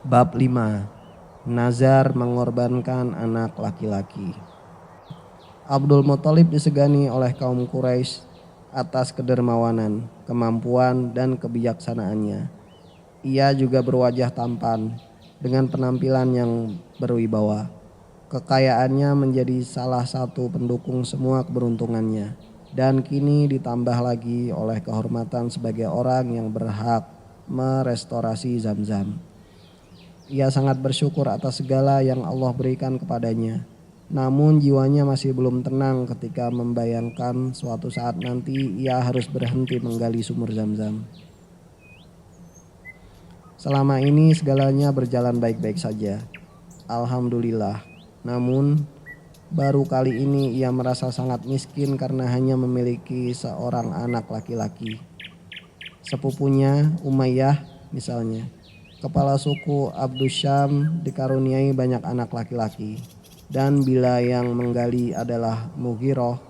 Bab 5. Nazar mengorbankan anak laki-laki. Abdul Muthalib disegani oleh kaum Quraisy atas kedermawanan, kemampuan, dan kebijaksanaannya. Ia juga berwajah tampan dengan penampilan yang berwibawa. Kekayaannya menjadi salah satu pendukung semua keberuntungannya, dan kini ditambah lagi oleh kehormatan sebagai orang yang berhak merestorasi Zam-Zam. Ia sangat bersyukur atas segala yang Allah berikan kepadanya. Namun jiwanya masih belum tenang ketika membayangkan suatu saat nanti ia harus berhenti menggali sumur Zam-Zam. Selama ini segalanya berjalan baik-baik saja. Alhamdulillah. Namun baru kali ini ia merasa sangat miskin karena hanya memiliki seorang anak laki-laki. Sepupunya Umayyah misalnya, kepala suku Abdusyam, dikaruniai banyak anak laki-laki. Dan bila yang menggali adalah Mughirah,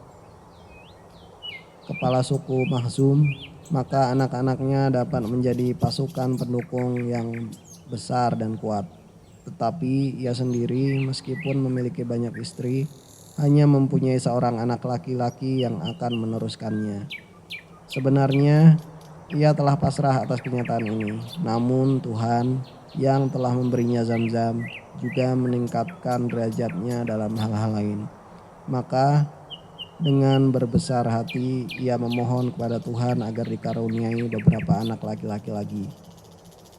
kepala suku Makhzum, maka anak-anaknya dapat menjadi pasukan pendukung yang besar dan kuat. Tetapi ia sendiri meskipun memiliki banyak istri, hanya mempunyai seorang anak laki-laki yang akan meneruskannya. Sebenarnya ia telah pasrah atas kenyataan ini. Namun Tuhan yang telah memberinya Zam-Zam juga meningkatkan derajatnya dalam hal-hal lain. Maka dengan berbesar hati ia memohon kepada Tuhan agar dikaruniai beberapa anak laki-laki lagi.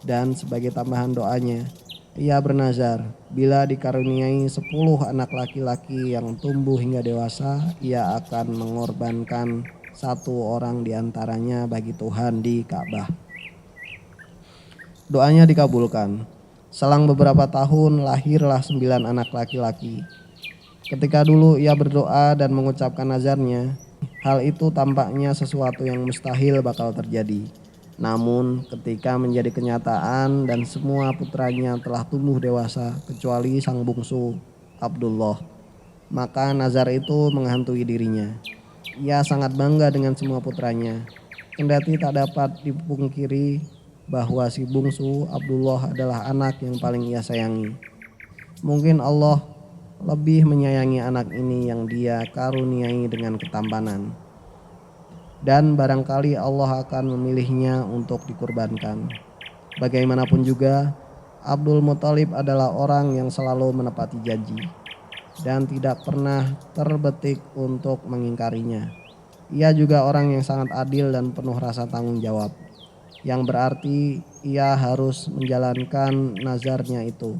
Dan sebagai tambahan doanya, ia bernazar bila dikaruniai 10 anak laki-laki yang tumbuh hingga dewasa, ia akan mengorbankan satu orang diantaranya bagi Tuhan di Ka'bah. Doanya dikabulkan. Selang beberapa tahun lahirlah 9 anak laki-laki. Ketika dulu ia berdoa dan mengucapkan nazarnya, hal itu tampaknya sesuatu yang mustahil bakal terjadi. Namun ketika menjadi kenyataan dan semua putranya telah tumbuh dewasa kecuali sang bungsu Abdullah, maka nazar itu menghantui dirinya. Ia sangat bangga dengan semua putranya, kendati tak dapat dipungkiri bahwa si bungsu Abdullah adalah anak yang paling ia sayangi. Mungkin Allah lebih menyayangi anak ini yang dia karuniai dengan ketampanan, dan barangkali Allah akan memilihnya untuk dikurbankan. Bagaimanapun juga, Abdul Muthalib adalah orang yang selalu menepati janji dan tidak pernah terbetik untuk mengingkarinya. Ia juga orang yang sangat adil dan penuh rasa tanggung jawab, yang berarti ia harus menjalankan nazarnya itu.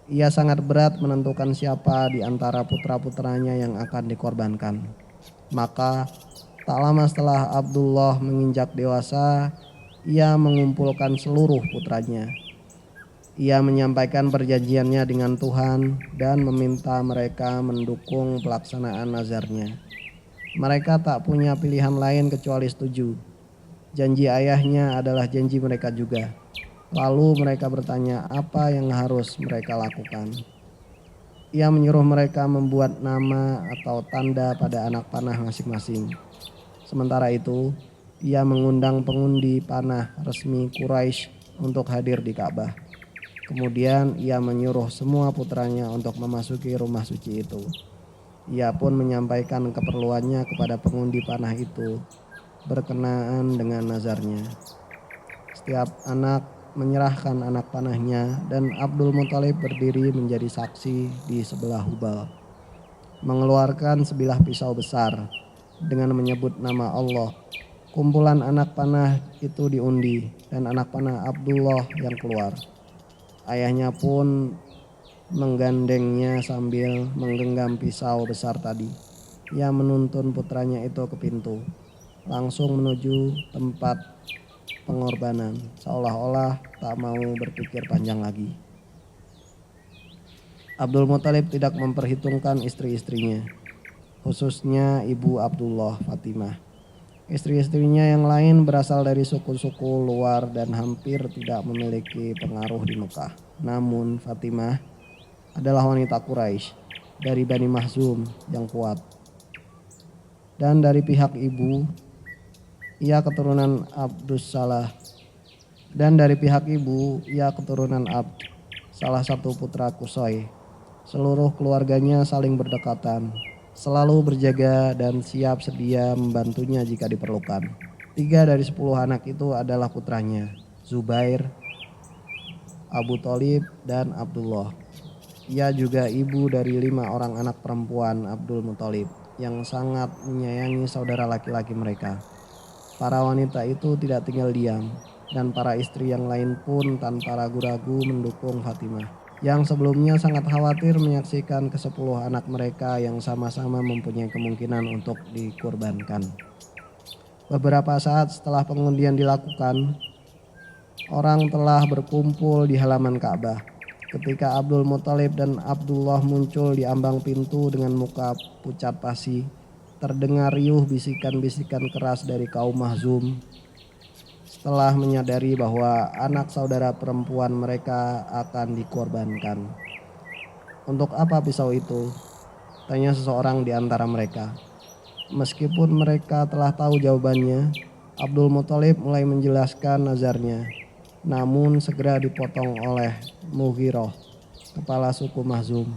Ia sangat berat menentukan siapa di antara putra-putranya yang akan dikorbankan. Maka tak lama setelah Abdullah menginjak dewasa, ia mengumpulkan seluruh putranya. Ia menyampaikan perjanjiannya dengan Tuhan dan meminta mereka mendukung pelaksanaan nazarnya. Mereka tak punya pilihan lain kecuali setuju. Janji ayahnya adalah janji mereka juga. Lalu mereka bertanya apa yang harus mereka lakukan. Ia menyuruh mereka membuat nama atau tanda pada anak panah masing-masing. Sementara itu, ia mengundang pengundi panah resmi Quraisy untuk hadir di Ka'bah. Kemudian ia menyuruh semua putranya untuk memasuki rumah suci itu. Ia pun menyampaikan keperluannya kepada pengundi panah itu berkenaan dengan nazarnya. Setiap anak menyerahkan anak panahnya dan Abdul Muthalib berdiri menjadi saksi di sebelah Hubal, mengeluarkan sebilah pisau besar dengan menyebut nama Allah. Kumpulan anak panah itu diundi dan anak panah Abdullah yang keluar. Ayahnya pun menggandengnya sambil menggenggam pisau besar tadi. Ia menuntun putranya itu ke pintu, langsung menuju tempat pengorbanan, seolah-olah tak mau berpikir panjang lagi. Abdul Muthalib tidak memperhitungkan istri-istrinya, khususnya ibu Abdullah, Fatimah. Istri-istrinya yang lain berasal dari suku-suku luar dan hampir tidak memiliki pengaruh di Mekah. Namun Fatimah adalah wanita Quraisy dari Bani Makhzum yang kuat. Dan dari pihak ibu, ia keturunan Abdus Salah. Dan dari pihak ibu, ia keturunan Abd. salah satu putra Kusoi. Seluruh keluarganya saling berdekatan, selalu berjaga dan siap sedia membantunya jika diperlukan. 3 dari 10 anak itu adalah putranya, Zubair, Abu Thalib, dan Abdullah. Ia juga ibu dari 5 orang anak perempuan Abdul Muthalib yang sangat menyayangi saudara laki-laki mereka. Para wanita itu tidak tinggal diam, dan para istri yang lain pun tanpa ragu-ragu mendukung Fatimah, yang sebelumnya sangat khawatir menyaksikan ke-10 anak mereka yang sama-sama mempunyai kemungkinan untuk dikurbankan. Beberapa saat setelah pengundian dilakukan, orang telah berkumpul di halaman Ka'bah. Ketika Abdul Muthalib dan Abdullah muncul di ambang pintu dengan muka pucat pasi, terdengar riuh bisikan-bisikan keras dari kaum Mahzum. Setelah menyadari bahwa anak saudara perempuan mereka akan dikorbankan. "Untuk apa pisau itu?" tanya seseorang di antara mereka. Meskipun mereka telah tahu jawabannya, Abdul Muthalib mulai menjelaskan nazarnya, namun segera dipotong oleh Mughirah, kepala suku Mahzum.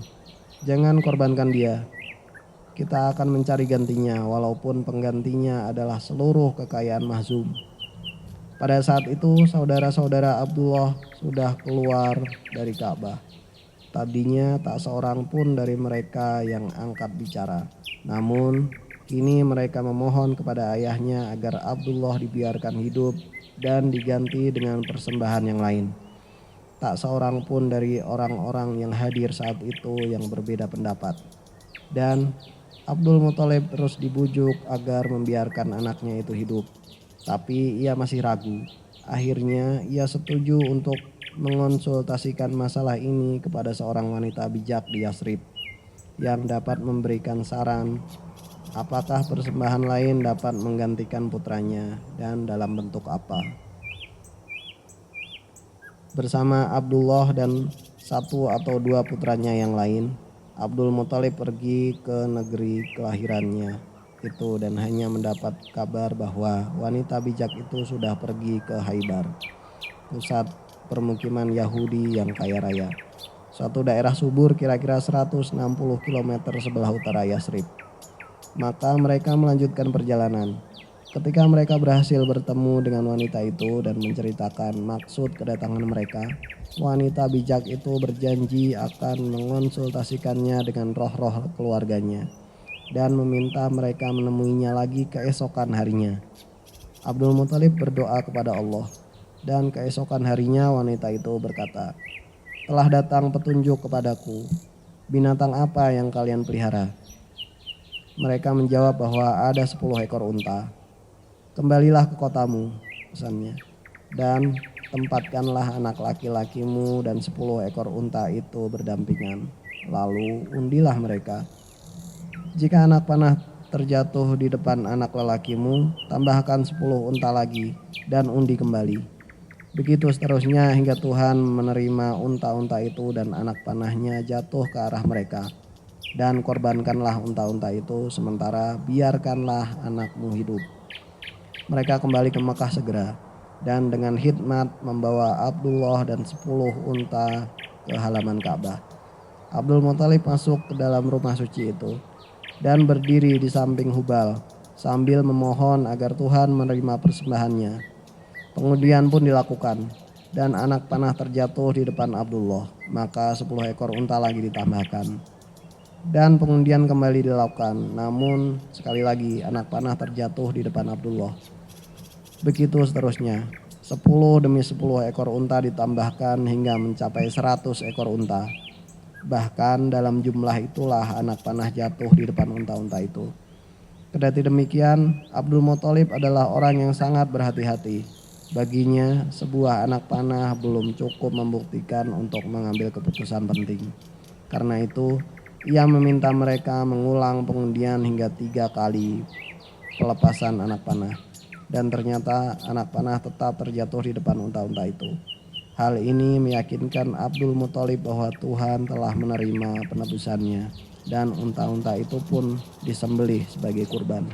"Jangan korbankan dia. Kita akan mencari gantinya, walaupun penggantinya adalah seluruh kekayaan Mahzum." Pada saat itu saudara-saudara Abdullah sudah keluar dari Ka'bah. Tadinya tak seorang pun dari mereka yang angkat bicara. Namun kini mereka memohon kepada ayahnya agar Abdullah dibiarkan hidup dan diganti dengan persembahan yang lain. Tak seorang pun dari orang-orang yang hadir saat itu yang berbeda pendapat. Dan Abdul Muthalib terus dibujuk agar membiarkan anaknya itu hidup. Tapi ia masih ragu. Akhirnya ia setuju untuk mengonsultasikan masalah ini kepada seorang wanita bijak di Yasrib yang dapat memberikan saran apakah persembahan lain dapat menggantikan putranya dan dalam bentuk apa. Bersama Abdullah dan 1 atau 2 putranya yang lain, Abdul Muthalib pergi ke negeri kelahirannya itu dan hanya mendapat kabar bahwa wanita bijak itu sudah pergi ke Khaybar, pusat permukiman Yahudi yang kaya raya, suatu daerah subur kira-kira 160 km sebelah utara Yasrib. Maka mereka melanjutkan perjalanan. Ketika mereka berhasil bertemu dengan wanita itu dan menceritakan maksud kedatangan mereka, wanita bijak itu berjanji akan mengonsultasikannya dengan roh-roh keluarganya dan meminta mereka menemuinya lagi keesokan harinya. Abdul Muthalib berdoa kepada Allah, dan keesokan harinya wanita itu berkata, "Telah datang petunjuk kepadaku. Binatang apa yang kalian pelihara?" Mereka menjawab bahwa ada 10 ekor unta. "Kembalilah ke kotamu," pesannya, "dan tempatkanlah anak laki-lakimu dan 10 ekor unta itu berdampingan. Lalu undilah mereka. Jika anak panah terjatuh di depan anak lelakimu, tambahkan 10 unta lagi dan undi kembali. Begitu seterusnya hingga Tuhan menerima unta-unta itu dan anak panahnya jatuh ke arah mereka. Dan korbankanlah unta-unta itu, sementara biarkanlah anakmu hidup." Mereka kembali ke Mekah segera dan dengan khidmat membawa Abdullah dan 10 unta ke halaman Ka'bah. Abdul Muthalib masuk ke dalam rumah suci itu dan berdiri di samping Hubal sambil memohon agar Tuhan menerima persembahannya. Pengundian pun dilakukan dan anak panah terjatuh di depan Abdullah, maka 10 ekor unta lagi ditambahkan. Dan pengundian kembali dilakukan, namun sekali lagi anak panah terjatuh di depan Abdullah. Begitu seterusnya, 10 demi 10 ekor unta ditambahkan hingga mencapai 100 ekor unta. Bahkan dalam jumlah itulah anak panah jatuh di depan unta-unta itu. Kendati demikian, Abdul Muthalib adalah orang yang sangat berhati-hati. Baginya, sebuah anak panah belum cukup membuktikan untuk mengambil keputusan penting. Karena itu, ia meminta mereka mengulang pengundian hingga 3 kali pelepasan anak panah. Dan ternyata anak panah tetap terjatuh di depan unta-unta itu. Hal ini meyakinkan Abdul Muthalib bahwa Tuhan telah menerima penebusannya dan unta-unta itu pun disembelih sebagai kurban.